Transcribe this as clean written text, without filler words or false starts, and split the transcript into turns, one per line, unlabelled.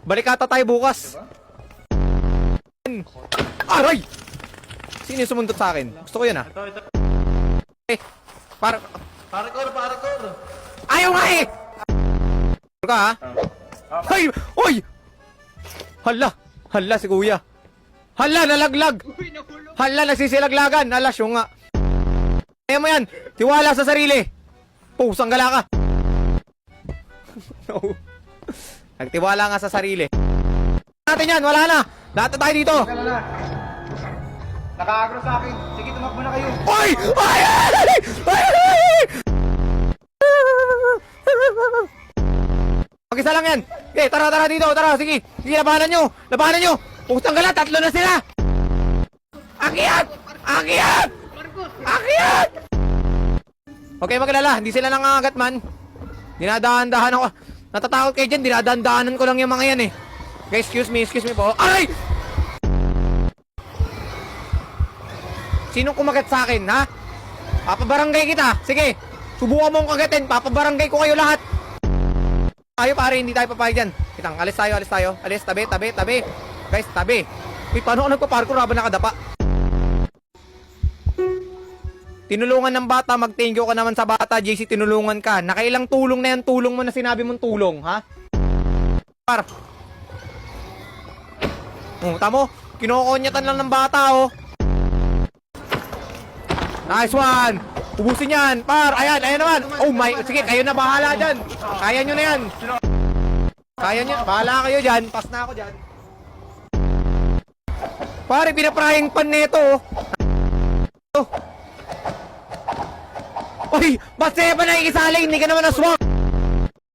Balikata tayo bukas. Aray! Sino yung sumundot sa akin? Gusto ko yun, ah.
Ito.
Eh, para...
Parkour.
Ayaw nga eh! Ka, ha? Ay! Uy! Hala si kuya. Hala, nalaglag! Hala, nagsisilaglagan. Hala, siyo nga. Ayaw mo yan. Tiwala sa sarili. Pusang gala ka. No. Nagtiwala nga sa sarili. Natin yan, wala na. Lahat na tayo dito.
Nakaagro sa akin. Sige, tumakbo na kayo.
Oy! Ay! Ay! Mag-isa lang yan. Okay, tara dito. Tara, sige. Sige, labanan nyo. Putang gala, 3 na sila. Akyat! Okay, maglala. Hindi sila nangangagat man. Dinadahan-dahan ako. Natatakot kayo dyan. Dinadahan-dahanan ko lang yung mga yan eh. Okay, excuse me po. Aray! Sinong kumagat sa akin, ha? Papabarangay kita. Sige, subukan mo akong kagatin. Papabarangay ko kayo lahat. Tayo pare, hindi tayo papayag dyan. Kitang, alis tayo. Alis, tabi. Guys, tabi. Uy, paano ako nagpa-parkour habang nakadapa? Tinulungan ng bata, mag-thank you ka naman sa bata. JC, tinulungan ka. Nakailang tulong na yan, tulong mo na sinabi mong tulong, ha? Par. Tamo, kinokonyatan lang ng bata, oh. Nice one! Ubusin yan! Par! Ayan naman! Oh my! Sige, kayo na bahala dyan! Kaya nyo na yan! Kaya nyo! Bahala kayo dyan! Pass na ako dyan! Pare, pinapraying pan nito! Oh! Uy! Ba't sa'yo pa nakikisali? Hindi ka naman aswang!